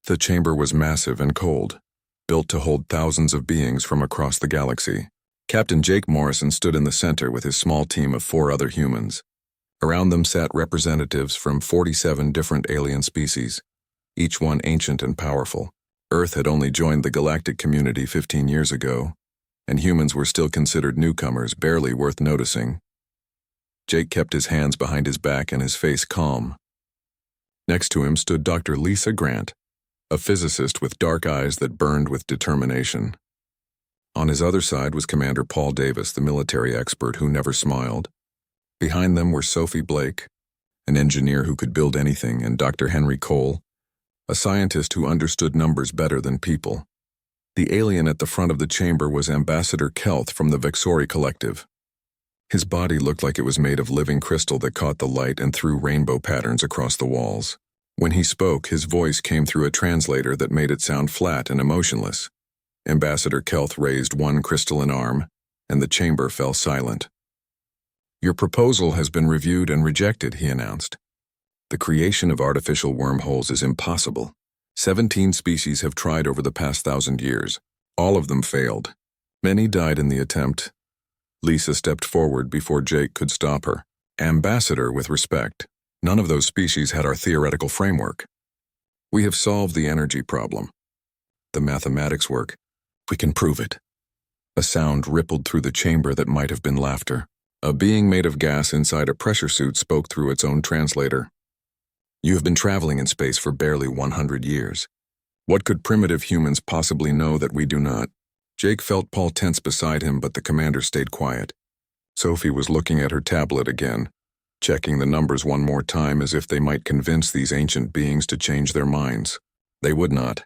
The chamber was massive and cold, built to hold thousands of beings from across the galaxy. Captain Jake Morrison stood in the center with his small team of 4 other humans. Around them sat representatives from 47 different alien species, each one ancient and powerful. Earth had only joined the galactic community 15 years ago, and humans were still considered newcomers, barely worth noticing. Jake kept his hands behind his back and his face calm. Next to him stood Dr. Lisa Grant, a physicist with dark eyes that burned with determination. On his other side was Commander Paul Davis, the military expert who never smiled. Behind them were Sophie Blake, an engineer who could build anything, and Dr. Henry Cole, a scientist who understood numbers better than people. The alien at the front of the chamber was Ambassador Kelth from the Vexori Collective. His body looked like it was made of living crystal that caught the light and threw rainbow patterns across the walls. When he spoke, his voice came through a translator that made it sound flat and emotionless. Ambassador Kelth raised one crystalline arm, and the chamber fell silent. "Your proposal has been reviewed and rejected," he announced. "The creation of artificial wormholes is impossible. 17 species have tried over the past 1,000 years. All of them failed. Many died in the attempt." Lisa stepped forward before Jake could stop her. "Ambassador, with respect, none of those species had our theoretical framework. We have solved the energy problem. The mathematics work. We can prove it." A sound rippled through the chamber that might have been laughter. A being made of gas inside a pressure suit spoke through its own translator. "You have been traveling in space for barely 100 years. What could primitive humans possibly know that we do not?" Jake felt Paul tense beside him, but the commander stayed quiet. Sophie was looking at her tablet again, checking the numbers one more time as if they might convince these ancient beings to change their minds. They would not.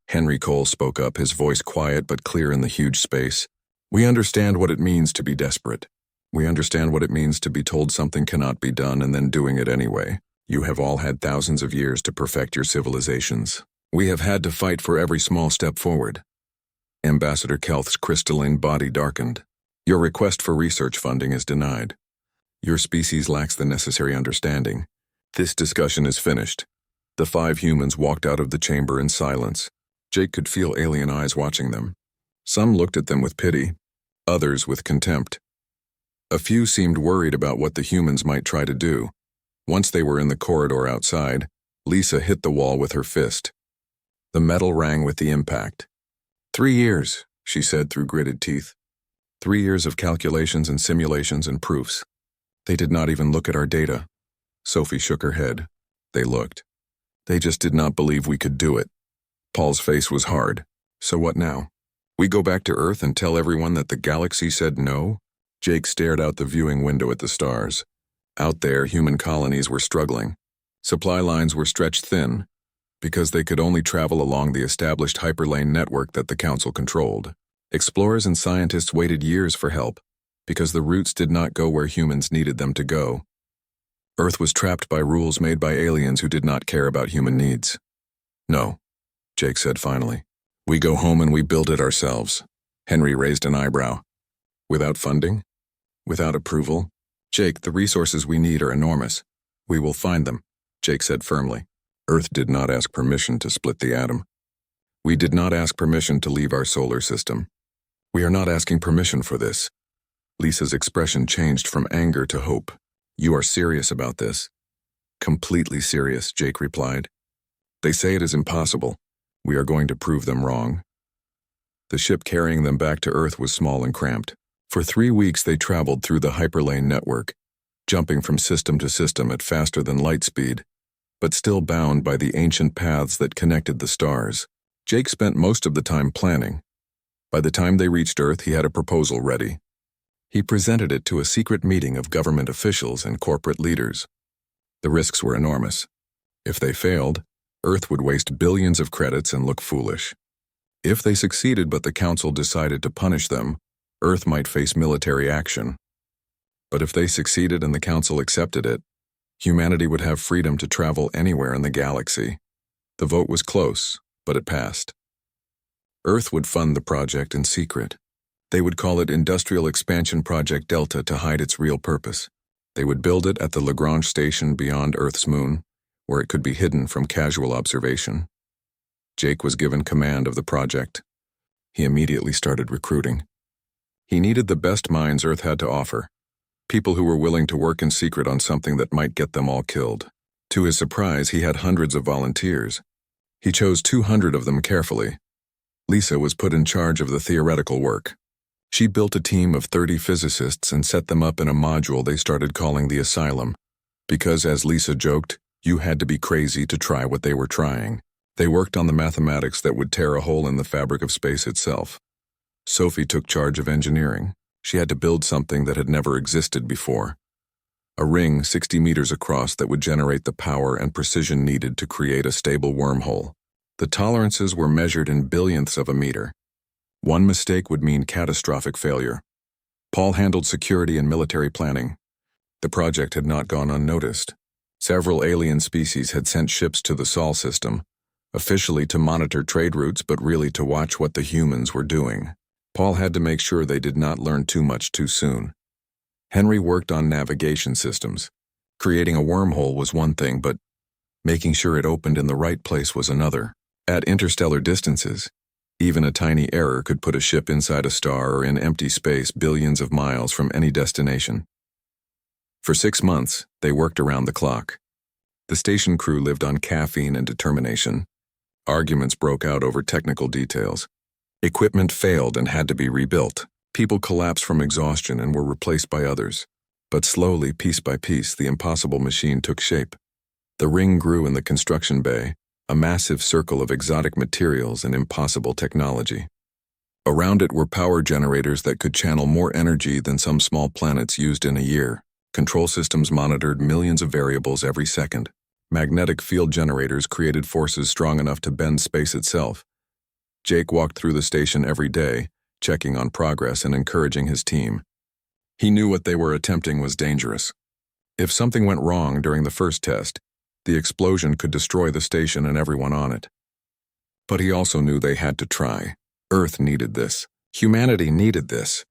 Henry Cole spoke up, his voice quiet but clear in the huge space. "We understand what it means to be desperate. We understand what it means to be told something cannot be done and then doing it anyway. You have all had thousands of years to perfect your civilizations. We have had to fight for every small step forward." Ambassador Kelth's crystalline body darkened. "Your request for research funding is denied. Your species lacks the necessary understanding. This discussion is finished." The 5 humans walked out of the chamber in silence. Jake could feel alien eyes watching them. Some looked at them with pity, others with contempt. A few seemed worried about what the humans might try to do. Once they were in the corridor outside, Lisa hit the wall with her fist. The metal rang with the impact. 3 years, she said through gritted teeth. 3 years of calculations and simulations and proofs. They did not even look at our data. Sophie shook her head. They looked. They just did not believe we could do it. Paul's face was hard. "So what now? We go back to Earth and tell everyone that the galaxy said no?" Jake stared out the viewing window at the stars. Out there, human colonies were struggling. Supply lines were stretched thin, because they could only travel along the established hyperlane network that the Council controlled. Explorers and scientists waited years for help, because the routes did not go where humans needed them to go. Earth was trapped by rules made by aliens who did not care about human needs. "No," Jake said finally. "We go home and we build it ourselves." Henry raised an eyebrow. "Without funding? Without approval?" "Jake, the resources we need are enormous. We will find them," Jake said firmly. "Earth did not ask permission to split the atom. We did not ask permission to leave our solar system. We are not asking permission for this." Lisa's expression changed from anger to hope. "You are serious about this?" "Completely serious," Jake replied. "They say it is impossible. We are going to prove them wrong." The ship carrying them back to Earth was small and cramped. For 3 weeks they traveled through the hyperlane network, jumping from system to system at faster than light speed, but still bound by the ancient paths that connected the stars. Jake spent most of the time planning. By the time they reached Earth, he had a proposal ready. He presented it to a secret meeting of government officials and corporate leaders. The risks were enormous. If they failed, Earth would waste billions of credits and look foolish. If they succeeded but the Council decided to punish them, Earth might face military action. But if they succeeded and the Council accepted it, humanity would have freedom to travel anywhere in the galaxy. The vote was close, but it passed. Earth would fund the project in secret. They would call it Industrial Expansion Project Delta to hide its real purpose. They would build it at the Lagrange station beyond Earth's moon, where it could be hidden from casual observation. Jake was given command of the project. He immediately started recruiting. He needed the best minds Earth had to offer, people who were willing to work in secret on something that might get them all killed. To his surprise, he had hundreds of volunteers. He chose 200 of them carefully. Lisa was put in charge of the theoretical work. She built a team of 30 physicists and set them up in a module they started calling the Asylum, because, as Lisa joked, you had to be crazy to try what they were trying. They worked on the mathematics that would tear a hole in the fabric of space itself. Sophie took charge of engineering. She had to build something that had never existed before. A ring 60 meters across that would generate the power and precision needed to create a stable wormhole. The tolerances were measured in billionths of a meter. One mistake would mean catastrophic failure. Paul handled security and military planning. The project had not gone unnoticed. Several alien species had sent ships to the Sol system, officially to monitor trade routes but really to watch what the humans were doing. Paul had to make sure they did not learn too much too soon. Henry worked on navigation systems. Creating a wormhole was one thing, but making sure it opened in the right place was another. At interstellar distances, even a tiny error could put a ship inside a star or in empty space billions of miles from any destination. For 6 months, they worked around the clock. The station crew lived on caffeine and determination. Arguments broke out over technical details. Equipment failed and had to be rebuilt. People collapsed from exhaustion and were replaced by others. But slowly, piece by piece, the impossible machine took shape. The ring grew in the construction bay, a massive circle of exotic materials and impossible technology. Around it were power generators that could channel more energy than some small planets used in a year. Control systems monitored millions of variables every second. Magnetic field generators created forces strong enough to bend space itself. Jake walked through the station every day, checking on progress and encouraging his team. He knew what they were attempting was dangerous. If something went wrong during the first test, the explosion could destroy the station and everyone on it. But he also knew they had to try. Earth needed this. Humanity needed this.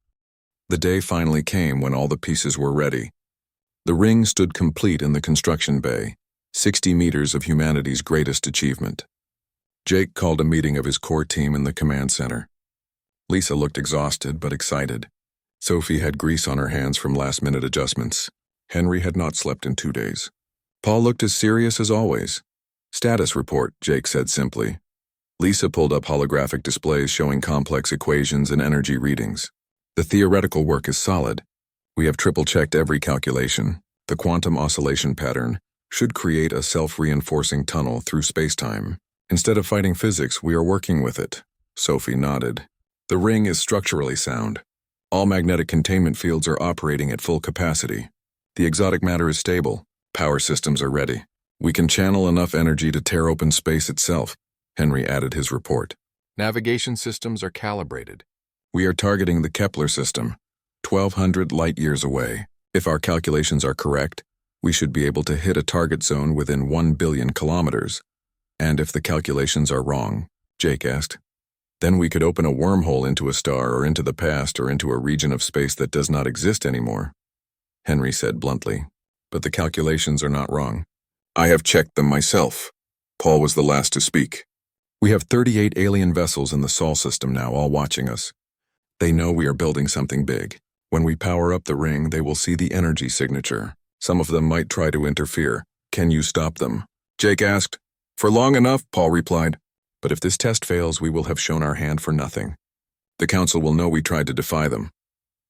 The day finally came when all the pieces were ready. The ring stood complete in the construction bay, 60 meters of humanity's greatest achievement. Jake called a meeting of his core team in the command center. Lisa looked exhausted but excited. Sophie had grease on her hands from last-minute adjustments. Henry had not slept in 2 days. Paul looked as serious as always. "Status report," Jake said simply. Lisa pulled up holographic displays showing complex equations and energy readings. "The theoretical work is solid. We have triple-checked every calculation. The quantum oscillation pattern should create a self-reinforcing tunnel through space-time. Instead of fighting physics, we are working with it." Sophie nodded. "The ring is structurally sound. All magnetic containment fields are operating at full capacity. The exotic matter is stable. Power systems are ready. We can channel enough energy to tear open space itself," Henry added his report. "Navigation systems are calibrated. We are targeting the Kepler system, 1,200 light-years away. If our calculations are correct, we should be able to hit a target zone within 1 billion kilometers. And if the calculations are wrong," Jake asked, "then we could open a wormhole into a star or into the past or into a region of space that does not exist anymore." Henry said bluntly, "But the calculations are not wrong. I have checked them myself." Paul was the last to speak. "We have 38 alien vessels in the Sol system now, all watching us. They know we are building something big. When we power up the ring, they will see the energy signature. Some of them might try to interfere. Can you stop them?" Jake asked. "For long enough," Paul replied. "But if this test fails, we will have shown our hand for nothing. The Council will know we tried to defy them."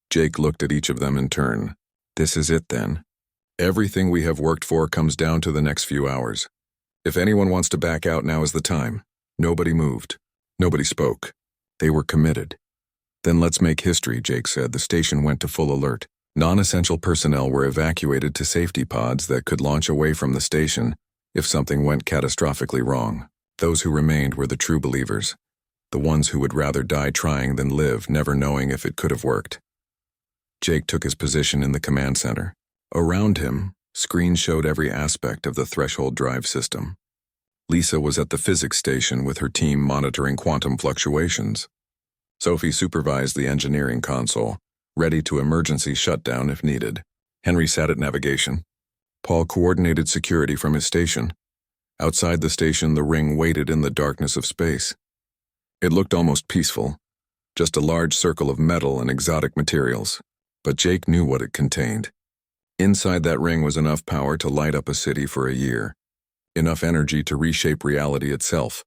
Jake looked at each of them in turn. "This is it then. Everything we have worked for comes down to the next few hours. If anyone wants to back out, now is the time." Nobody moved. Nobody spoke. They were committed. "Then let's make history," Jake said. The station went to full alert. Non-essential personnel were evacuated to safety pods that could launch away from the station if something went catastrophically wrong. Those who remained were the true believers, the ones who would rather die trying than live, never knowing if it could have worked. Jake took his position in the command center. Around him, screens showed every aspect of the threshold drive system. Lisa was at the physics station with her team monitoring quantum fluctuations. Sophie supervised the engineering console, ready to emergency shutdown if needed. Henry sat at navigation. Paul coordinated security from his station. Outside the station, the ring waited in the darkness of space. It looked almost peaceful, just a large circle of metal and exotic materials. But Jake knew what it contained. Inside that ring was enough power to light up a city for a year. Enough energy to reshape reality itself.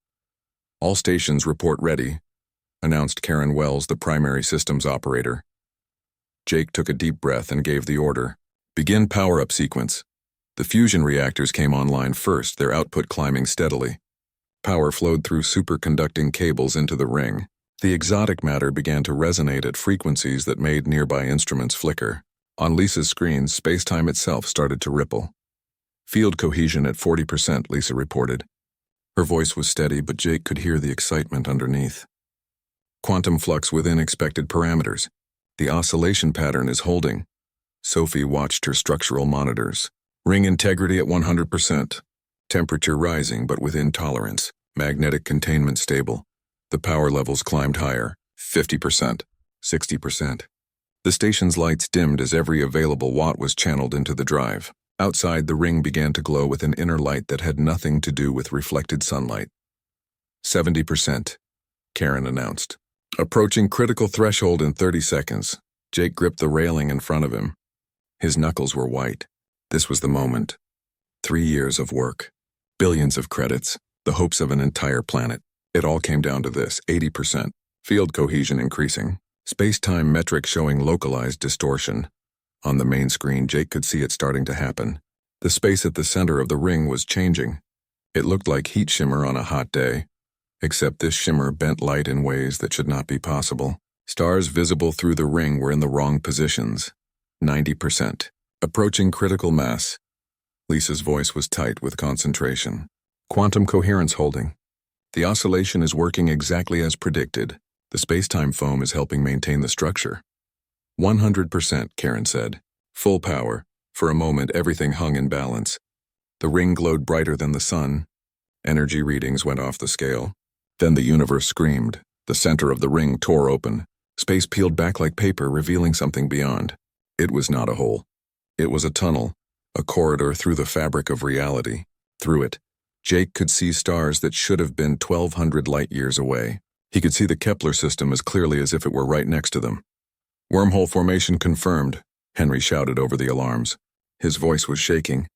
"All stations report ready," announced Karen Wells, the primary systems operator. Jake took a deep breath and gave the order. "Begin power-up sequence." The fusion reactors came online first, their output climbing steadily. Power flowed through superconducting cables into the ring. The exotic matter began to resonate at frequencies that made nearby instruments flicker. On Lisa's screen, space-time itself started to ripple. "Field cohesion at 40%, Lisa reported. Her voice was steady, but Jake could hear the excitement underneath. "Quantum flux within expected parameters. The oscillation pattern is holding." Sophie watched her structural monitors. "Ring integrity at 100%. Temperature rising but within tolerance. Magnetic containment stable. The power levels climbed higher. 50%. 60%. The station's lights dimmed as every available watt was channeled into the drive. Outside, the ring began to glow with an inner light that had nothing to do with reflected sunlight. 70%, Karen announced. "Approaching critical threshold in 30 seconds. Jake gripped the railing in front of him. His knuckles were white. This was the moment. 3 years of work. Billions of credits. The hopes of an entire planet. It all came down to this: 80%. Field cohesion increasing. Space-time metric showing localized distortion. On the main screen, Jake could see it starting to happen. The space at the center of the ring was changing. It looked like heat shimmer on a hot day, except this shimmer bent light in ways that should not be possible. Stars visible through the ring were in the wrong positions. 90%. Approaching critical mass. Lisa's voice was tight with concentration. "Quantum coherence holding. The oscillation is working exactly as predicted. The space-time foam is helping maintain the structure." 100%, Karen said. "Full power." For a moment, everything hung in balance. The ring glowed brighter than the sun. Energy readings went off the scale. Then the universe screamed. The center of the ring tore open. Space peeled back like paper, revealing something beyond. It was not a hole. It was a tunnel, a corridor through the fabric of reality. Through it, Jake could see stars that should have been 1,200 light-years away. He could see the Kepler system as clearly as if it were right next to them. "Wormhole formation confirmed," Henry shouted over the alarms. His voice was shaking.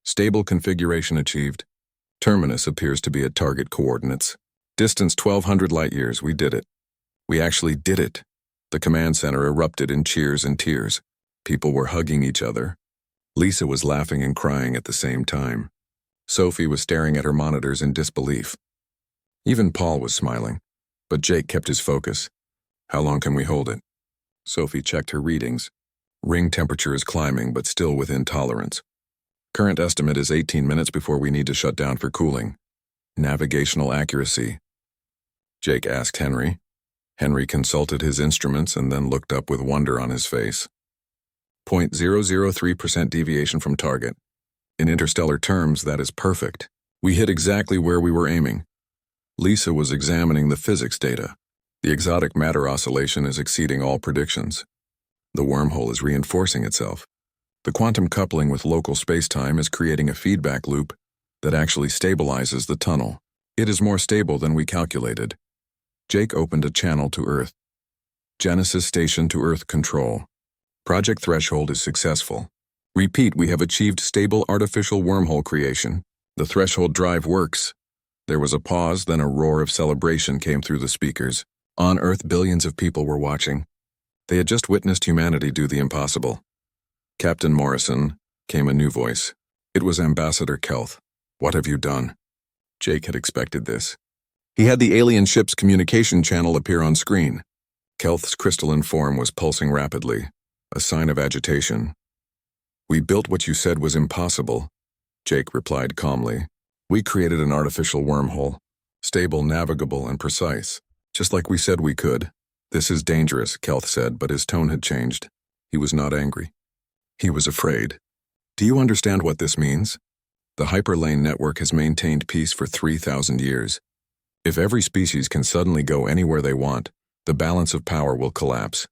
"Stable configuration achieved. Terminus appears to be at target coordinates. Distance 1,200 light-years. We did it. We actually did it." The command center erupted in cheers and tears. People were hugging each other. Lisa was laughing and crying at the same time. Sophie was staring at her monitors in disbelief. Even Paul was smiling. But Jake kept his focus. "How long can we hold it?" Sophie checked her readings. "Ring temperature is climbing, but still within tolerance. Current estimate is 18 minutes before we need to shut down for cooling." "Navigational accuracy?" Jake asked Henry. Henry consulted his instruments and then looked up with wonder on his face. 0.003% deviation from target. In interstellar terms, that is perfect. We hit exactly where we were aiming." Lisa was examining the physics data. The exotic matter oscillation is exceeding all predictions. The wormhole is reinforcing itself. The quantum coupling with local spacetime is creating a feedback loop that actually stabilizes the tunnel. It is more stable than we calculated. Jake opened a channel to Earth. "Genesis station to Earth control. Project threshold is successful. Repeat, we have achieved stable artificial wormhole creation. The threshold drive works." There was a pause, then a roar of celebration came through the speakers. On Earth, billions of people were watching. They had just witnessed humanity do the impossible. "Captain Morrison," came a new voice. It was Ambassador Kelth. "What have you done?" Jake had expected this. He had the alien ship's communication channel appear on screen. Kelth's crystalline form was pulsing rapidly, a sign of agitation. "We built what you said was impossible," Jake replied calmly. "We created an artificial wormhole, stable, navigable, and precise, just like we said we could." "This is dangerous," Kelth said, but his tone had changed. He was not angry. He was afraid. "Do you understand what this means? The hyperlane network has maintained peace for 3,000 years. If every species can suddenly go anywhere they want, the balance of power will collapse.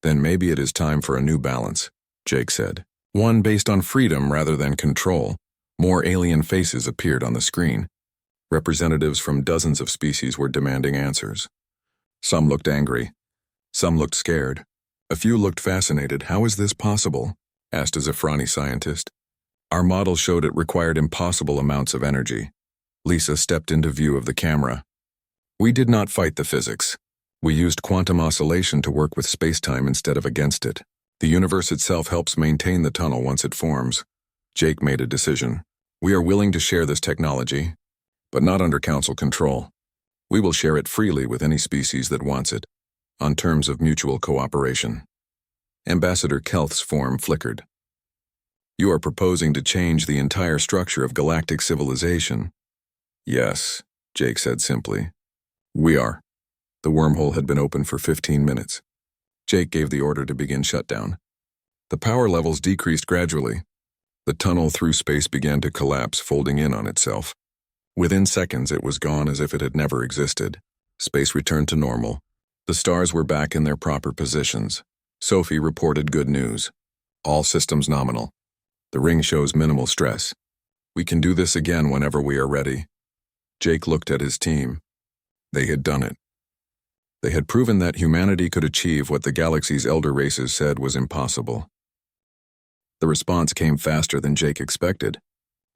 Then maybe it is time for a new balance," Jake said. "One based on freedom rather than control." More alien faces appeared on the screen. Representatives from dozens of species were demanding answers. Some looked angry. Some looked scared. A few looked fascinated. "How is this possible?" asked a Zafrani scientist. "Our model showed it required impossible amounts of energy." Lisa stepped into view of the camera. "We did not fight the physics. We used quantum oscillation to work with space-time instead of against it. The universe itself helps maintain the tunnel once it forms." Jake made a decision. "We are willing to share this technology, but not under Council control. We will share it freely with any species that wants it, on terms of mutual cooperation." Ambassador Kelth's form flickered. "You are proposing to change the entire structure of galactic civilization?" "Yes," Jake said simply. "We are." The wormhole had been open for 15 minutes. Jake gave the order to begin shutdown. The power levels decreased gradually. The tunnel through space began to collapse, folding in on itself. Within seconds, it was gone as if it had never existed. Space returned to normal. The stars were back in their proper positions. Sophie reported good news. "All systems nominal. The ring shows minimal stress. We can do this again whenever we are ready." Jake looked at his team. They had done it. They had proven that humanity could achieve what the galaxy's elder races said was impossible. The response came faster than Jake expected.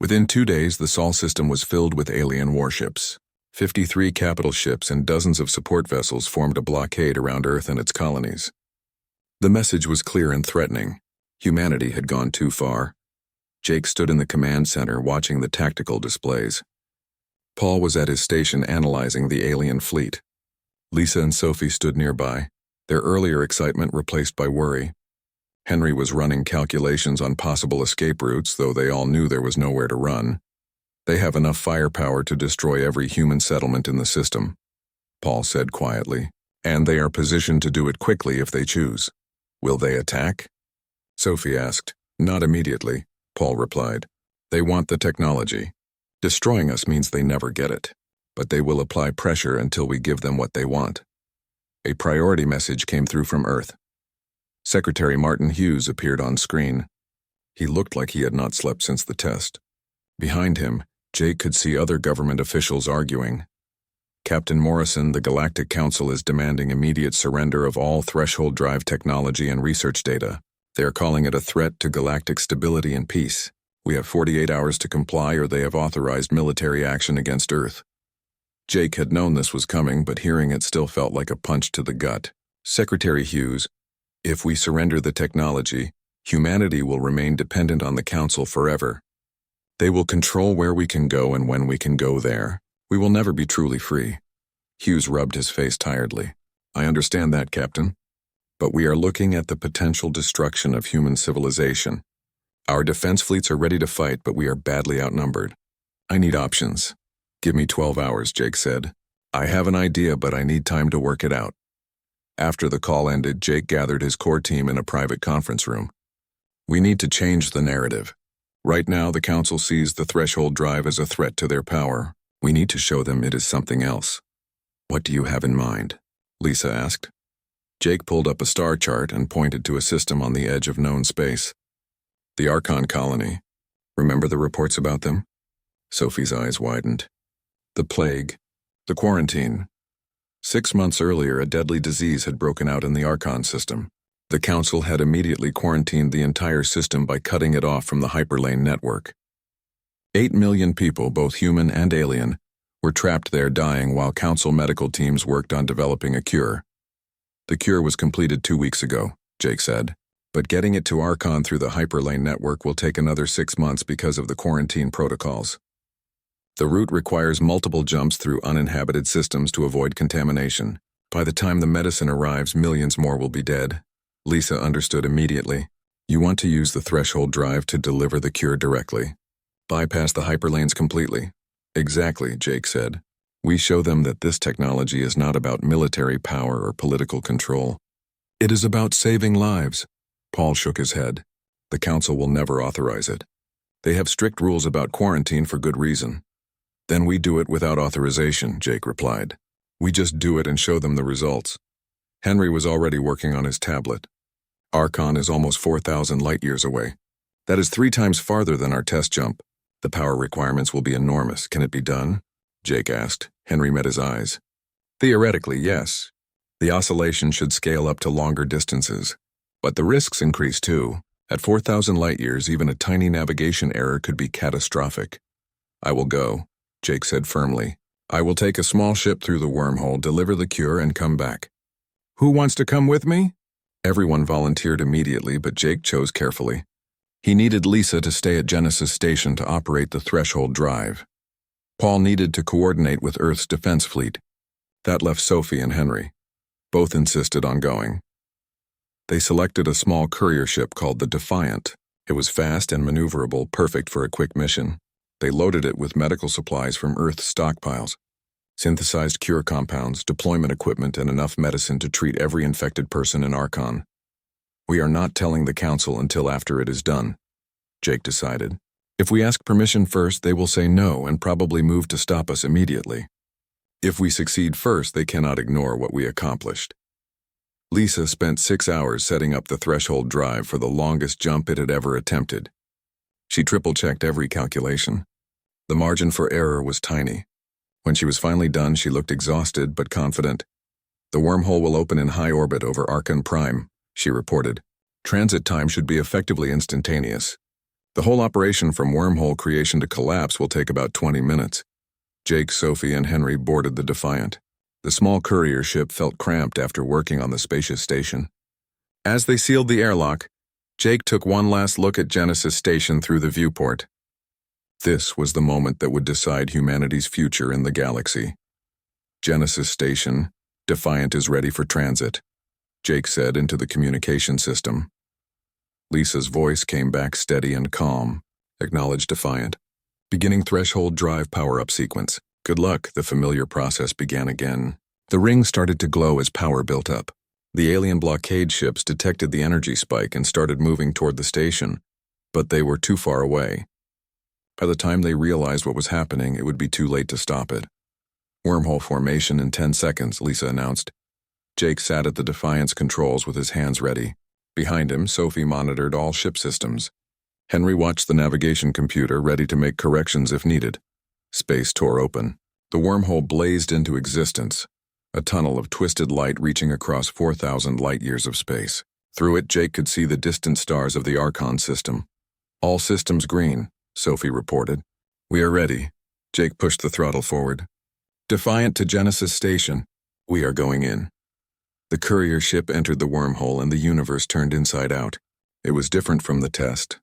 Within 2 days, the Sol system was filled with alien warships. 53 capital ships and dozens of support vessels formed a blockade around Earth and its colonies. The message was clear and threatening. Humanity had gone too far. Jake stood in the command center watching the tactical displays. Paul was at his station analyzing the alien fleet. Lisa and Sophie stood nearby, their earlier excitement replaced by worry. Henry was running calculations on possible escape routes, though they all knew there was nowhere to run. "They have enough firepower to destroy every human settlement in the system," Paul said quietly, "and they are positioned to do it quickly if they choose." "Will they attack?" Sophie asked. "Not immediately," Paul replied. "They want the technology. Destroying us means they never get it, but they will apply pressure until we give them what they want." A priority message came through from Earth. Secretary Martin Hughes appeared on screen. He looked like he had not slept since the test. Behind him, Jake could see other government officials arguing. "Captain Morrison, the Galactic Council is demanding immediate surrender of all threshold drive technology and research data. They are calling it a threat to galactic stability and peace. We have 48 hours to comply or they have authorized military action against Earth." Jake had known this was coming, but hearing it still felt like a punch to the gut. "Secretary Hughes, if we surrender the technology, humanity will remain dependent on the Council forever. They will control where we can go and when we can go there. We will never be truly free." Hughes rubbed his face tiredly. "I understand that, Captain. But we are looking at the potential destruction of human civilization. Our defense fleets are ready to fight, but we are badly outnumbered. I need options." "Give me 12 hours, Jake said. "I have an idea, but I need time to work it out." After the call ended, Jake gathered his core team in a private conference room. "We need to change the narrative. Right now, the Council sees the threshold drive as a threat to their power. We need to show them it is something else." "What do you have in mind?" Lisa asked. Jake pulled up a star chart and pointed to a system on the edge of known space. "The Archon colony. Remember the reports about them?" Sophie's eyes widened. "The plague. The quarantine. 6 months earlier, a deadly disease had broken out in the Archon system. The Council had immediately quarantined the entire system by cutting it off from the hyperlane network. 8 million people, both human and alien, were trapped there dying while Council medical teams worked on developing a cure. The cure was completed 2 weeks ago, Jake said, but getting it to Archon through the hyperlane network will take another 6 months because of the quarantine protocols. The route requires multiple jumps through uninhabited systems to avoid contamination. By the time the medicine arrives, millions more will be dead." Lisa understood immediately. "You want to use the threshold drive to deliver the cure directly. Bypass the hyperlanes completely." "Exactly," Jake said. "We show them that this technology is not about military power or political control. It is about saving lives." Paul shook his head. "The Council will never authorize it. They have strict rules about quarantine for good reason." "Then we do it without authorization," Jake replied. "We just do it and show them the results." Henry was already working on his tablet. "Archon is almost 4,000 light-years away. That is 3 times farther than our test jump. The power requirements will be enormous. Can it be done? Jake asked. Henry met his eyes. Theoretically, yes. The oscillation should scale up to longer distances. But the risks increase too. At 4,000 light-years, even a tiny navigation error could be catastrophic. I will go, Jake said firmly. I will take a small ship through the wormhole, deliver the cure, and come back. Who wants to come with me? Everyone volunteered immediately, but Jake chose carefully. He needed Lisa to stay at Genesis Station to operate the threshold drive. Paul needed to coordinate with Earth's defense fleet. That left Sophie and Henry. Both insisted on going. They selected a small courier ship called the Defiant. It was fast and maneuverable, perfect for a quick mission. They loaded it with medical supplies from Earth's stockpiles, synthesized cure compounds, deployment equipment, and enough medicine to treat every infected person in Archon. We are not telling the Council until after it is done, Jake decided. If we ask permission first, they will say no and probably move to stop us immediately. If we succeed first, they cannot ignore what we accomplished. Lisa spent 6 hours setting up the threshold drive for the longest jump it had ever attempted. She triple-checked every calculation. The margin for error was tiny. When she was finally done, she looked exhausted but confident. The wormhole will open in high orbit over HFY, she reported. Transit time should be effectively instantaneous. The whole operation from wormhole creation to collapse will take about 20 minutes. Jake, Sophie, and Henry boarded the Defiant. The small courier ship felt cramped after working on the spacious station. As they sealed the airlock, Jake took one last look at Genesis Station through the viewport. This was the moment that would decide humanity's future in the galaxy. Genesis Station, Defiant is ready for transit, Jake said into the communication system. Lisa's voice came back steady and calm. Acknowledge Defiant. Beginning threshold drive power-up sequence. Good luck, the familiar process began again. The ring started to glow as power built up. The alien blockade ships detected the energy spike and started moving toward the station, but they were too far away. By the time they realized what was happening, it would be too late to stop it. Wormhole formation in 10 seconds, Lisa announced. Jake sat at the Defiant's controls with his hands ready. Behind him, Sophie monitored all ship systems. Henry watched the navigation computer, ready to make corrections if needed. Space tore open. The wormhole blazed into existence, a tunnel of twisted light reaching across 4,000 light-years of space. Through it, Jake could see the distant stars of the Archon system. All systems green, Sophie reported. We are ready. Jake pushed the throttle forward. Defiant to Genesis Station. We are going in. The courier ship entered the wormhole and the universe turned inside out. It was different from the test.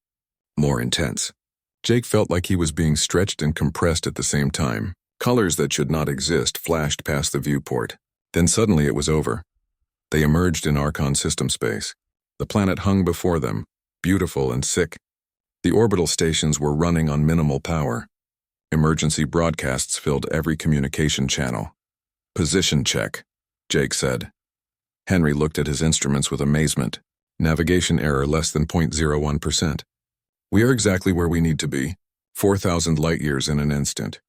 More intense. Jake felt like he was being stretched and compressed at the same time. Colors that should not exist flashed past the viewport. Then suddenly it was over. They emerged in Archon system space. The planet hung before them, beautiful and sick. The orbital stations were running on minimal power. Emergency broadcasts filled every communication channel. Position check, Jake said. Henry looked at his instruments with amazement. Navigation error less than 0.01%. We are exactly where we need to be. 4,000 light-years in an instant.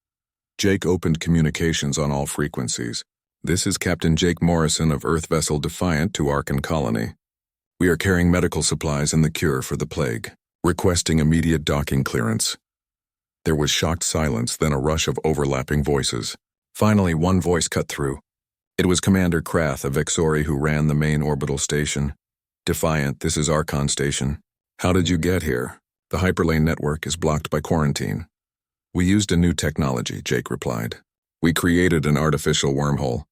Jake opened communications on all frequencies. This is Captain Jake Morrison of Earth Vessel Defiant to Archon Colony. We are carrying medical supplies and the cure for the plague. Requesting immediate docking clearance. There was shocked silence, then a rush of overlapping voices. Finally, one voice cut through. It was Commander Krath of Vexori who ran the main orbital station. Defiant, this is Archon Station. How did you get here? The hyperlane network is blocked by quarantine. We used a new technology, Jake replied. We created an artificial wormhole.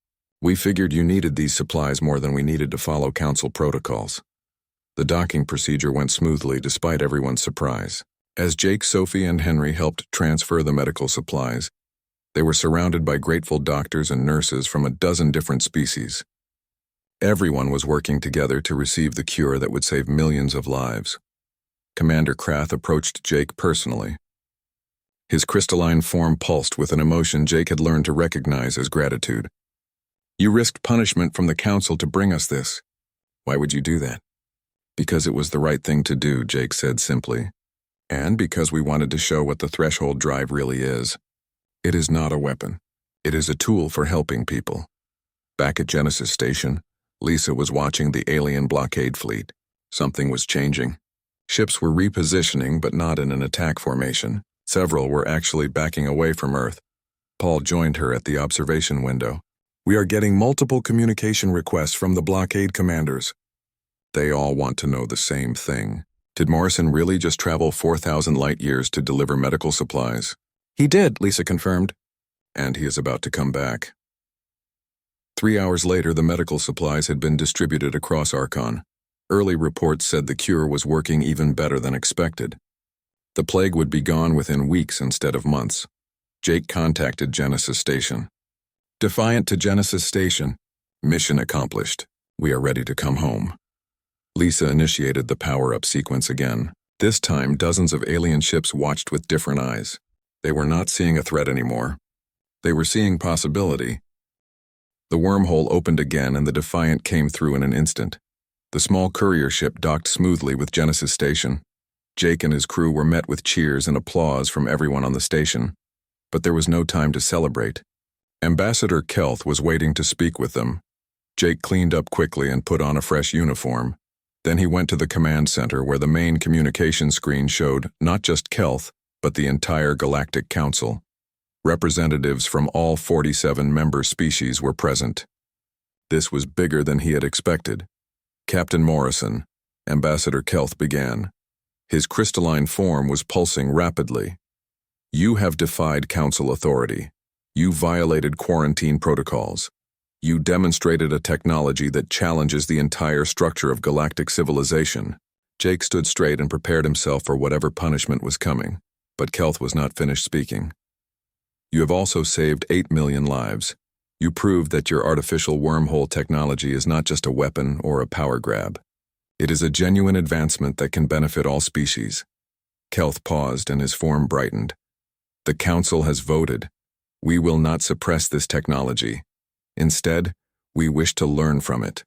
We figured you needed these supplies more than we needed to follow Council protocols. The docking procedure went smoothly despite everyone's surprise. As Jake, Sophie, and Henry helped transfer the medical supplies, they were surrounded by grateful doctors and nurses from a dozen different species. Everyone was working together to receive the cure that would save millions of lives. Commander Krath approached Jake personally. His crystalline form pulsed with an emotion Jake had learned to recognize as gratitude. You risked punishment from the Council to bring us this. Why would you do that? Because it was the right thing to do, Jake said simply. And because we wanted to show what the threshold drive really is. It is not a weapon. It is a tool for helping people. Back at Genesis Station, Lisa was watching the alien blockade fleet. Something was changing. Ships were repositioning, but not in an attack formation. Several were actually backing away from Earth. Paul joined her at the observation window. We are getting multiple communication requests from the blockade commanders. They all want to know the same thing. Did Morrison really just travel 4,000 light years to deliver medical supplies? He did, Lisa confirmed. And he is about to come back. 3 hours later, the medical supplies had been distributed across Archon. Early reports said the cure was working even better than expected. The plague would be gone within weeks instead of months. Jake contacted Genesis Station. Defiant to Genesis Station. Mission accomplished. We are ready to come home. Lisa initiated the power-up sequence again. This time, dozens of alien ships watched with different eyes. They were not seeing a threat anymore. They were seeing possibility. The wormhole opened again and the Defiant came through in an instant. The small courier ship docked smoothly with Genesis Station. Jake and his crew were met with cheers and applause from everyone on the station. But there was no time to celebrate. Ambassador Kelth was waiting to speak with them. Jake cleaned up quickly and put on a fresh uniform. Then he went to the command center where the main communication screen showed not just Kelth, but the entire Galactic Council. Representatives from all 47 member species were present. This was bigger than he had expected. Captain Morrison, Ambassador Kelth began. His crystalline form was pulsing rapidly. You have defied Council authority. You violated quarantine protocols. You demonstrated a technology that challenges the entire structure of galactic civilization. Jake stood straight and prepared himself for whatever punishment was coming, but Kelth was not finished speaking. You have also saved 8 million lives. You proved that your artificial wormhole technology is not just a weapon or a power grab. It is a genuine advancement that can benefit all species. Kelth paused and his form brightened. The Council has voted. We will not suppress this technology. Instead, we wish to learn from it.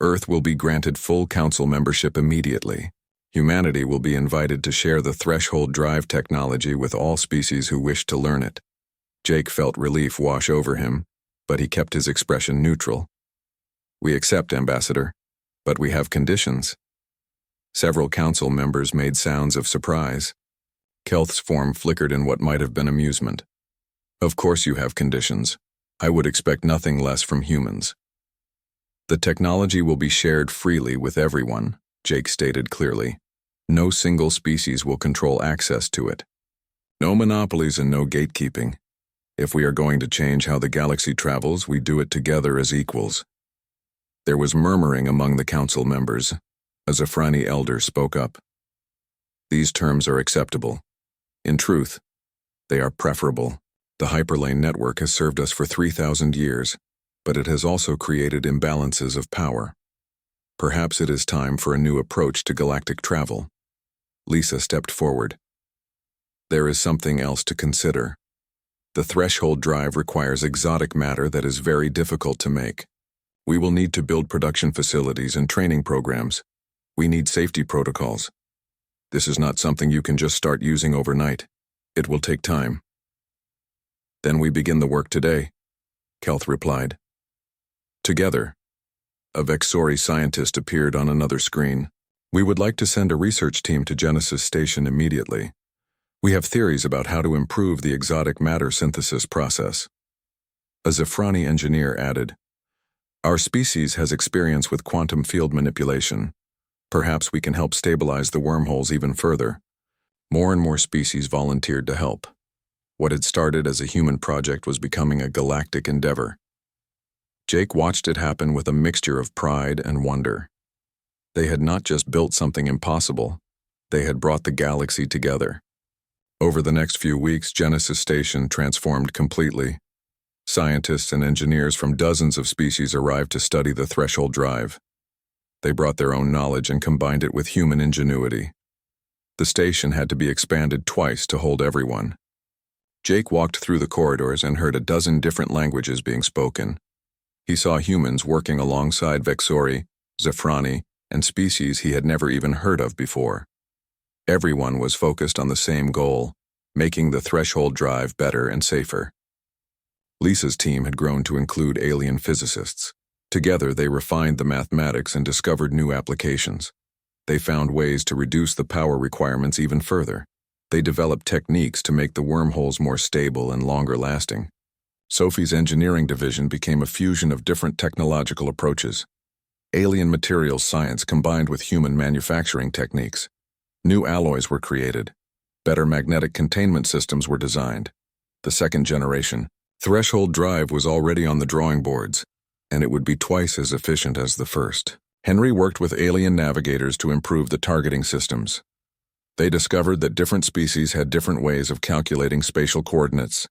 Earth will be granted full Council membership immediately. Humanity will be invited to share the threshold drive technology with all species who wish to learn it. Jake felt relief wash over him, but he kept his expression neutral. We accept, Ambassador, but we have conditions. Several Council members made sounds of surprise. Kelth's form flickered in what might have been amusement. Of course you have conditions. I would expect nothing less from humans. The technology will be shared freely with everyone, Jake stated clearly. No single species will control access to it. No monopolies and no gatekeeping. If we are going to change how the galaxy travels, we do it together as equals. There was murmuring among the Council members. A Zafrani elder spoke up. These terms are acceptable. In truth, they are preferable. The hyperlane network has served us for 3,000 years, but it has also created imbalances of power. Perhaps it is time for a new approach to galactic travel. Lisa stepped forward. There is something else to consider. The threshold drive requires exotic matter that is very difficult to make. We will need to build production facilities and training programs. We need safety protocols. This is not something you can just start using overnight. It will take time. Then we begin the work today, Kelth replied. Together. A Vexori scientist appeared on another screen. We would like to send a research team to Genesis Station immediately. We have theories about how to improve the exotic matter synthesis process. A Zafrani engineer added, Our species has experience with quantum field manipulation. Perhaps we can help stabilize the wormholes even further. More and more species volunteered to help. What had started as a human project was becoming a galactic endeavor. Jake watched it happen with a mixture of pride and wonder. They had not just built something impossible, they had brought the galaxy together. Over the next few weeks, Genesis Station transformed completely. Scientists and engineers from dozens of species arrived to study the threshold drive. They brought their own knowledge and combined it with human ingenuity. The station had to be expanded twice to hold everyone. Jake walked through the corridors and heard a dozen different languages being spoken. He saw humans working alongside Vexori, Zafrani, and species he had never even heard of before. Everyone was focused on the same goal, making the threshold drive better and safer. Lisa's team had grown to include alien physicists. Together, they refined the mathematics and discovered new applications. They found ways to reduce the power requirements even further. They developed techniques to make the wormholes more stable and longer lasting. Sophie's engineering division became a fusion of different technological approaches. Alien materials science combined with human manufacturing techniques. New alloys were created. Better magnetic containment systems were designed. The second generation, threshold drive, was already on the drawing boards, and it would be twice as efficient as the first. Henry worked with alien navigators to improve the targeting systems. They discovered that different species had different ways of calculating spatial coordinates.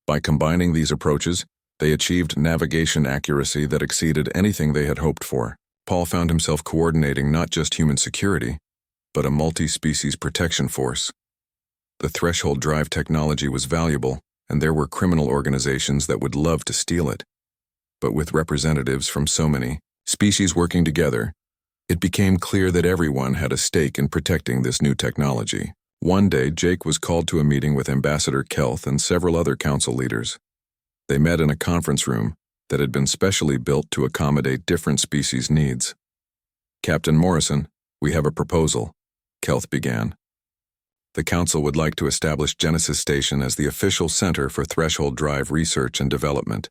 By combining these approaches, they achieved navigation accuracy that exceeded anything they had hoped for. Paul found himself coordinating not just human security, but a multi-species protection force. The threshold drive technology was valuable, and there were criminal organizations that would love to steal it. But with representatives from so many species working together, it became clear that everyone had a stake in protecting this new technology. One day, Jake was called to a meeting with Ambassador Kelth and several other council leaders. They met in a conference room that had been specially built to accommodate different species' needs. "Captain Morrison, we have a proposal," Kelth began. "The Council would like to establish Genesis Station as the official center for threshold drive research and development.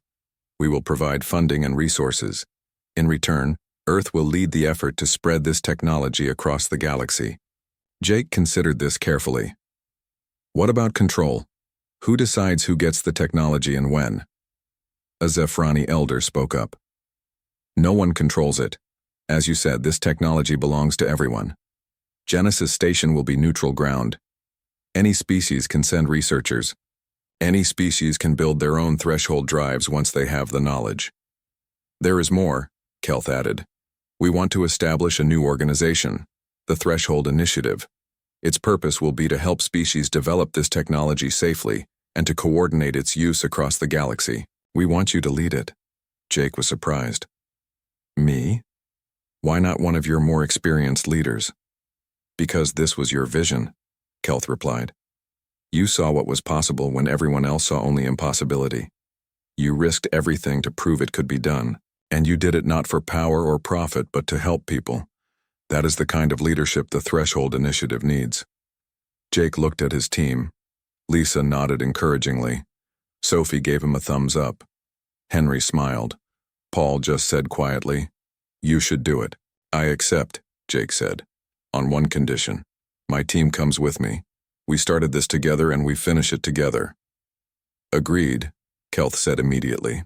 We will provide funding and resources. In return, Earth will lead the effort to spread this technology across the galaxy." Jake considered this carefully. "What about control? Who decides who gets the technology and when?" A Zephrani elder spoke up. "No one controls it. As you said, this technology belongs to everyone. Genesis Station will be neutral ground. Any species can send researchers. Any species can build their own threshold drives once they have the knowledge. There is more," Kelth added. "We want to establish a new organization, the Threshold Initiative. Its purpose will be to help species develop this technology safely and to coordinate its use across the galaxy. We want you to lead it." Jake was surprised. "Me? Why not one of your more experienced leaders?" "Because this was your vision," Kelth replied. "You saw what was possible when everyone else saw only impossibility. You risked everything to prove it could be done, and you did it not for power or profit but to help people. That is the kind of leadership the Threshold Initiative needs." Jake looked at his team. Lisa nodded encouragingly. Sophie gave him a thumbs up. Henry smiled. Paul just said quietly, "You should do it." "I accept," Jake said. "On one condition. My team comes with me. We started this together and we finish it together." "Agreed," Kelth said immediately.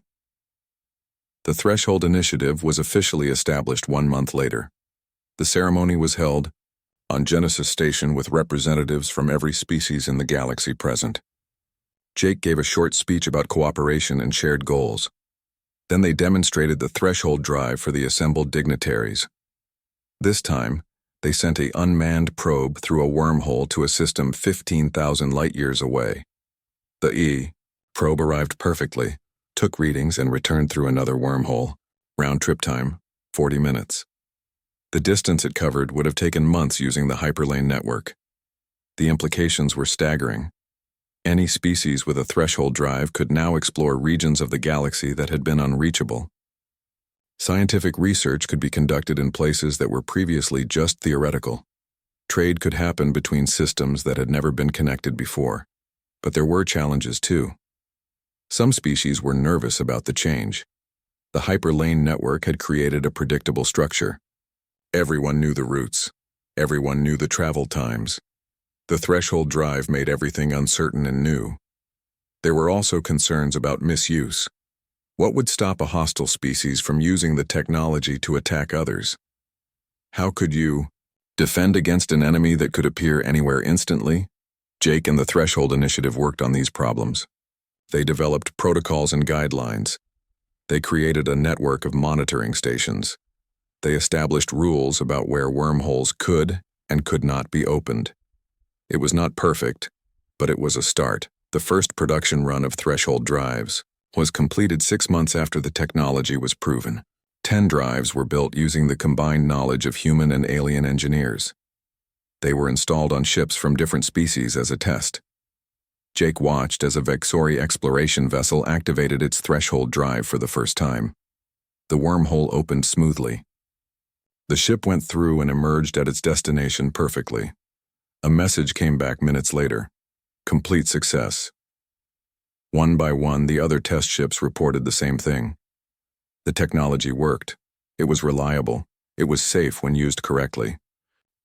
The Threshold Initiative was officially established 1 month later. The ceremony was held on Genesis Station with representatives from every species in the galaxy present. Jake gave a short speech about cooperation and shared goals. Then they demonstrated the threshold drive for the assembled dignitaries. This time, they sent an unmanned probe through a wormhole to a system 15,000 light-years away. The probe arrived perfectly, took readings and returned through another wormhole. Round-trip time, 40 minutes. The distance it covered would have taken months using the hyperlane network. The implications were staggering. Any species with a threshold drive could now explore regions of the galaxy that had been unreachable. Scientific research could be conducted in places that were previously just theoretical. Trade could happen between systems that had never been connected before. But there were challenges too. Some species were nervous about the change. The hyperlane network had created a predictable structure. Everyone knew the routes. Everyone knew the travel times. The threshold drive made everything uncertain and new. There were also concerns about misuse. What would stop a hostile species from using the technology to attack others? How could you defend against an enemy that could appear anywhere instantly? Jake and the Threshold Initiative worked on these problems. They developed protocols and guidelines. They created a network of monitoring stations. They established rules about where wormholes could and could not be opened. It was not perfect, but it was a start. The first production run of threshold drives was completed 6 months after the technology was proven. 10 drives were built using the combined knowledge of human and alien engineers. They were installed on ships from different species as a test. Jake watched as a Vexori exploration vessel activated its threshold drive for the first time. The wormhole opened smoothly. The ship went through and emerged at its destination perfectly. A message came back minutes later. Complete success. One by one, the other test ships reported the same thing. The technology worked. It was reliable. It was safe when used correctly.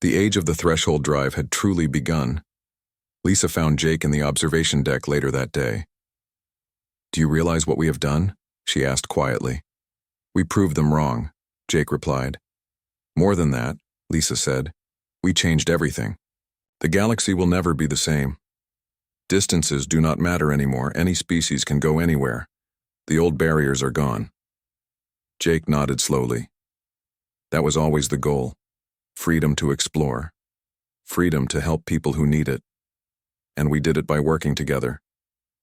The age of the threshold drive had truly begun. Lisa found Jake in the observation deck later that day. "Do you realize what we have done?" she asked quietly. "We proved them wrong," Jake replied. "More than that," Lisa said. "We changed everything. The galaxy will never be the same. Distances do not matter anymore. Any species can go anywhere. The old barriers are gone." Jake nodded slowly. That was always the goal. Freedom to explore. Freedom to help people who need it. And we did it by working together,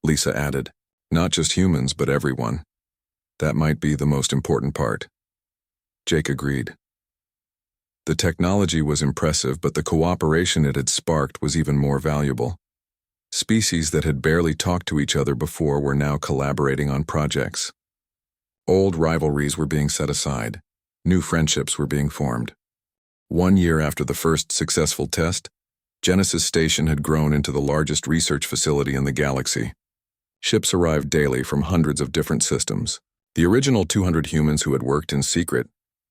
Lisa added. Not just humans, but everyone. That might be the most important part. Jake agreed. The technology was impressive, but the cooperation it had sparked was even more valuable. Species that had barely talked to each other before were now collaborating on projects. Old rivalries were being set aside. New friendships were being formed. 1 year after the first successful test, Genesis Station had grown into the largest research facility in the galaxy. Ships arrived daily from hundreds of different systems. The original 200 humans who had worked in secret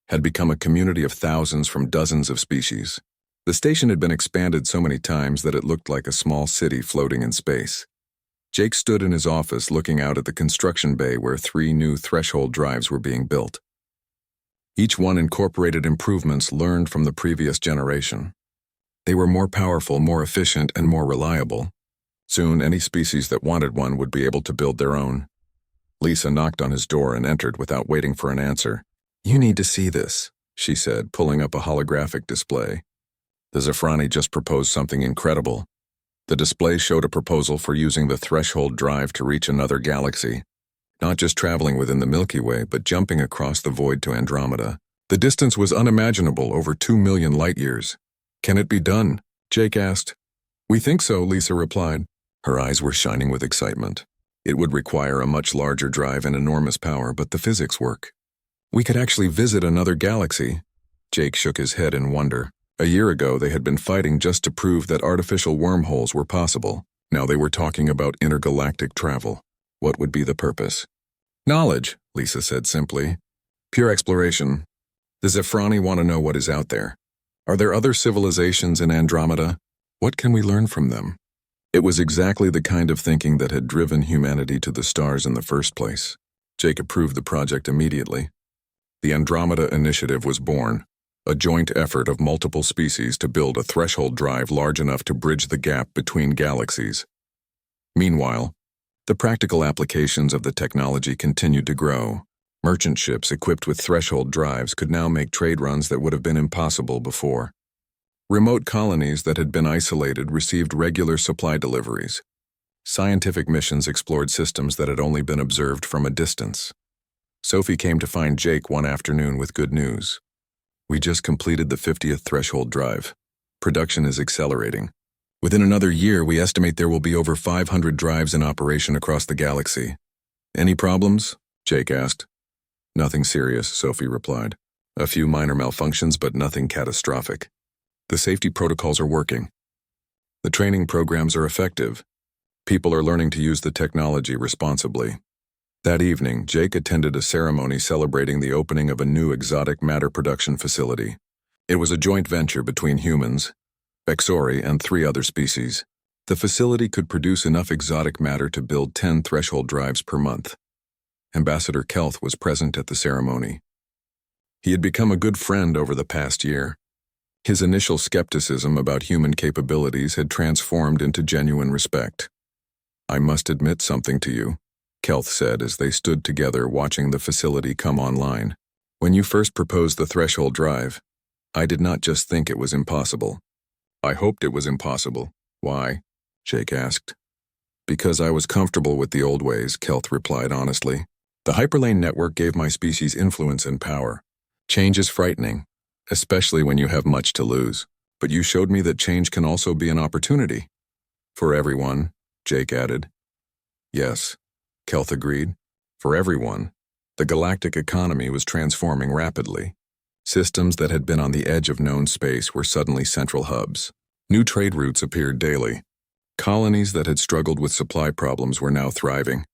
had become a community of thousands from dozens of species. The station had been expanded so many times that it looked like a small city floating in space. Jake stood in his office looking out at the construction bay where 3 new threshold drives were being built. Each one incorporated improvements learned from the previous generation. They were more powerful, more efficient, and more reliable. Soon, any species that wanted one would be able to build their own. Lisa knocked on his door and entered without waiting for an answer. "You need to see this," she said, pulling up a holographic display. The Zafrani just proposed something incredible. The display showed a proposal for using the threshold drive to reach another galaxy. Not just traveling within the Milky Way, but jumping across the void to Andromeda. The distance was unimaginable, over 2 million light-years. "Can it be done?" Jake asked. "We think so," Lisa replied. Her eyes were shining with excitement. It would require a much larger drive and enormous power, but the physics work. "We could actually visit another galaxy." Jake shook his head in wonder. A year ago, they had been fighting just to prove that artificial wormholes were possible. Now they were talking about intergalactic travel. What would be the purpose? "Knowledge," Lisa said simply. "Pure exploration. The Zafrani want to know what is out there. Are there other civilizations in Andromeda? What can we learn from them?" It was exactly the kind of thinking that had driven humanity to the stars in the first place. Jake approved the project immediately. The Andromeda Initiative was born, a joint effort of multiple species to build a threshold drive large enough to bridge the gap between galaxies. Meanwhile, the practical applications of the technology continued to grow. Merchant ships equipped with threshold drives could now make trade runs that would have been impossible before. Remote colonies that had been isolated received regular supply deliveries. Scientific missions explored systems that had only been observed from a distance. Sophie came to find Jake one afternoon with good news. "We just completed the 50th threshold drive. Production is accelerating. Within another year, we estimate there will be over 500 drives in operation across the galaxy." "Any problems?" Jake asked. "Nothing serious," Sophie replied. "A few minor malfunctions, but nothing catastrophic. The safety protocols are working. The training programs are effective. People are learning to use the technology responsibly." That evening, Jake attended a ceremony celebrating the opening of a new exotic matter production facility. It was a joint venture between humans, Bexori, and 3 other species. The facility could produce enough exotic matter to build 10 threshold drives per month. Ambassador Kelth was present at the ceremony. He had become a good friend over the past year. His initial skepticism about human capabilities had transformed into genuine respect. "I must admit something to you," Kelth said as they stood together watching the facility come online. "When you first proposed the threshold drive, I did not just think it was impossible. I hoped it was impossible." "Why?" Jake asked. "Because I was comfortable with the old ways," Kelth replied honestly. "The hyperlane network gave my species influence and power. Change is frightening, especially when you have much to lose. But you showed me that change can also be an opportunity." "For everyone," Jake added. "Yes," Kelth agreed. "For everyone." The galactic economy was transforming rapidly. Systems that had been on the edge of known space were suddenly central hubs. New trade routes appeared daily. Colonies that had struggled with supply problems were now thriving.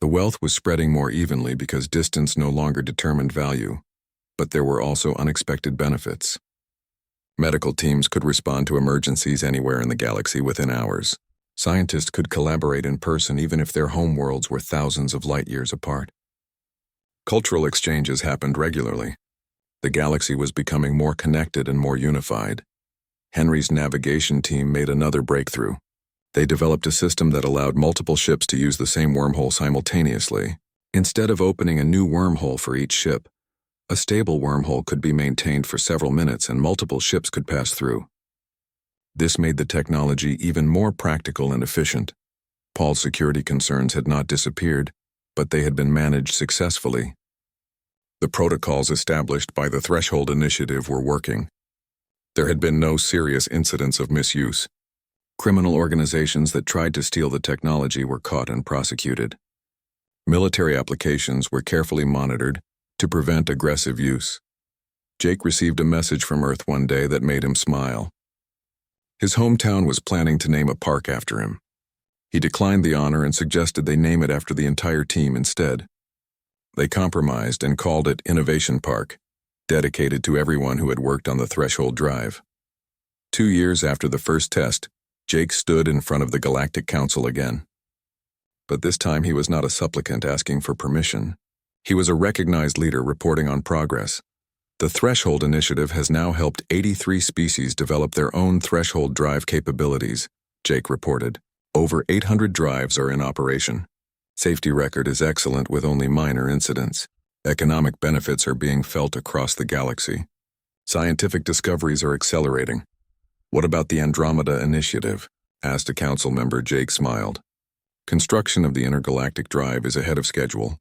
The wealth was spreading more evenly because distance no longer determined value, but there were also unexpected benefits. Medical teams could respond to emergencies anywhere in the galaxy within hours. Scientists could collaborate in person even if their home worlds were thousands of light years apart. Cultural exchanges happened regularly. The galaxy was becoming more connected and more unified. Henry's navigation team made another breakthrough. They developed a system that allowed multiple ships to use the same wormhole simultaneously. Instead of opening a new wormhole for each ship, a stable wormhole could be maintained for several minutes and multiple ships could pass through. This made the technology even more practical and efficient. Paul's security concerns had not disappeared, but they had been managed successfully. The protocols established by the Threshold Initiative were working. There had been no serious incidents of misuse. Criminal organizations that tried to steal the technology were caught and prosecuted. Military applications were carefully monitored to prevent aggressive use. Jake received a message from Earth one day that made him smile. His hometown was planning to name a park after him. He declined the honor and suggested they name it after the entire team instead. They compromised and called it Innovation Park, dedicated to everyone who had worked on the Threshold Drive. 2 years after the first test, Jake stood in front of the Galactic Council again. But this time he was not a supplicant asking for permission. He was a recognized leader reporting on progress. The Threshold Initiative has now helped 83 species develop their own Threshold drive capabilities, Jake reported. Over 800 drives are in operation. Safety record is excellent with only minor incidents. Economic benefits are being felt across the galaxy. Scientific discoveries are accelerating. What about the Andromeda Initiative? Asked a council member. Jake smiled. Construction of the intergalactic drive is ahead of schedule.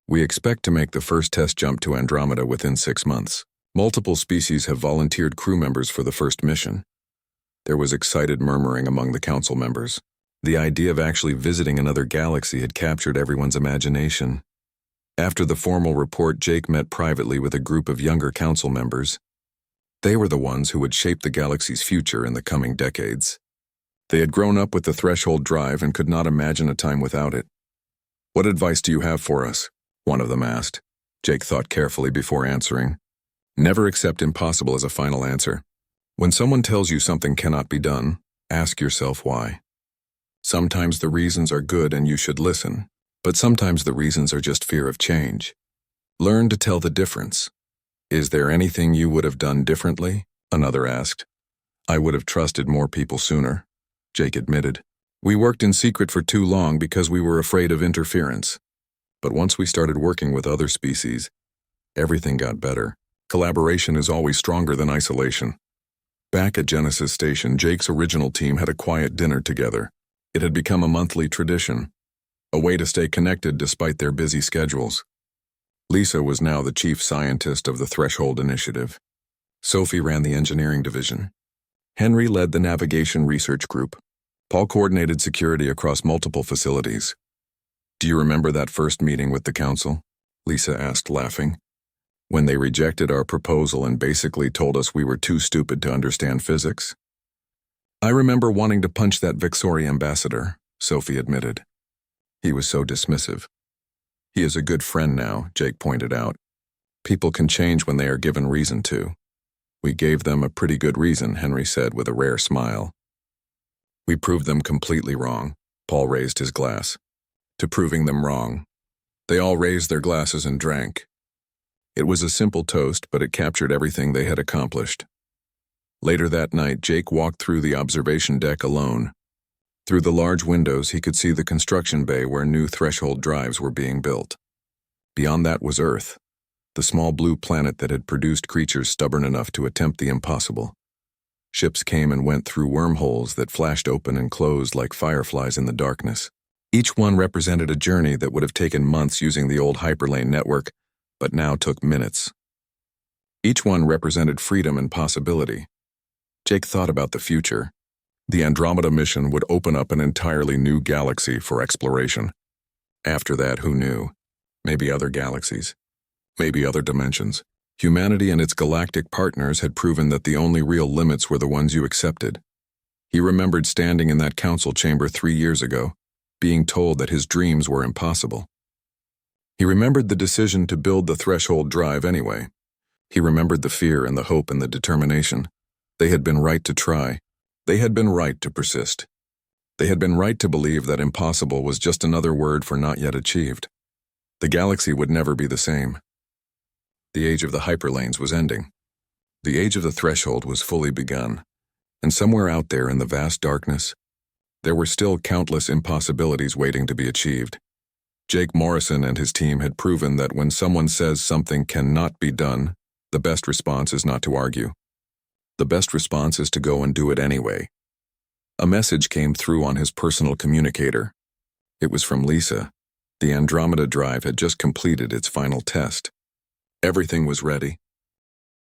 We expect to make the first test jump to Andromeda within 6 months. Multiple species have volunteered crew members for the first mission. There was excited murmuring among the council members. The idea of actually visiting another galaxy had captured everyone's imagination. After the formal report, Jake met privately with a group of younger council members. They were the ones who would shape the galaxy's future in the coming decades. They had grown up with the Threshold Drive and could not imagine a time without it. "What advice do you have for us?" one of them asked. Jake thought carefully before answering. Never accept impossible as a final answer. When someone tells you something cannot be done, ask yourself why. Sometimes the reasons are good and you should listen, but sometimes the reasons are just fear of change. Learn to tell the difference. "Is there anything you would have done differently?" another asked. "I would have trusted more people sooner," Jake admitted. "We worked in secret for too long because we were afraid of interference. But once we started working with other species, everything got better. Collaboration is always stronger than isolation." Back at Genesis Station, Jake's original team had a quiet dinner together. It had become a monthly tradition, a way to stay connected despite their busy schedules. Lisa was now the chief scientist of the Threshold Initiative. Sophie ran the engineering division. Henry led the navigation research group. Paul coordinated security across multiple facilities. "Do you remember that first meeting with the council?" Lisa asked, laughing. "When they rejected our proposal and basically told us we were too stupid to understand physics?" "I remember wanting to punch that Vixori ambassador," Sophie admitted. "He was so dismissive." "He is a good friend now," Jake pointed out. "People can change when they are given reason to." "We gave them a pretty good reason," Henry said with a rare smile. "We proved them completely wrong." Paul raised his glass. "To proving them wrong." They all raised their glasses and drank. It was a simple toast, but it captured everything they had accomplished. Later that night, Jake walked through the observation deck alone. Through the large windows, he could see the construction bay where new Threshold drives were being built. Beyond that was Earth, the small blue planet that had produced creatures stubborn enough to attempt the impossible. Ships came and went through wormholes that flashed open and closed like fireflies in the darkness. Each one represented a journey that would have taken months using the old hyperlane network, but now took minutes. Each one represented freedom and possibility. Jake thought about the future. The Andromeda mission would open up an entirely new galaxy for exploration. After that, who knew? Maybe other galaxies. Maybe other dimensions. Humanity and its galactic partners had proven that the only real limits were the ones you accepted. He remembered standing in that council chamber 3 years ago, being told that his dreams were impossible. He remembered the decision to build the threshold drive anyway. He remembered the fear and the hope and the determination. They had been right to try. They had been right to persist. They had been right to believe that impossible was just another word for not yet achieved. The galaxy would never be the same. The age of the hyperlanes was ending. The age of the threshold was fully begun. And somewhere out there in the vast darkness, there were still countless impossibilities waiting to be achieved. Jake Morrison and his team had proven that when someone says something cannot be done, the best response is not to argue. The best response is to go and do it anyway. A message came through on his personal communicator. It was from Lisa. The Andromeda drive had just completed its final test. Everything was ready.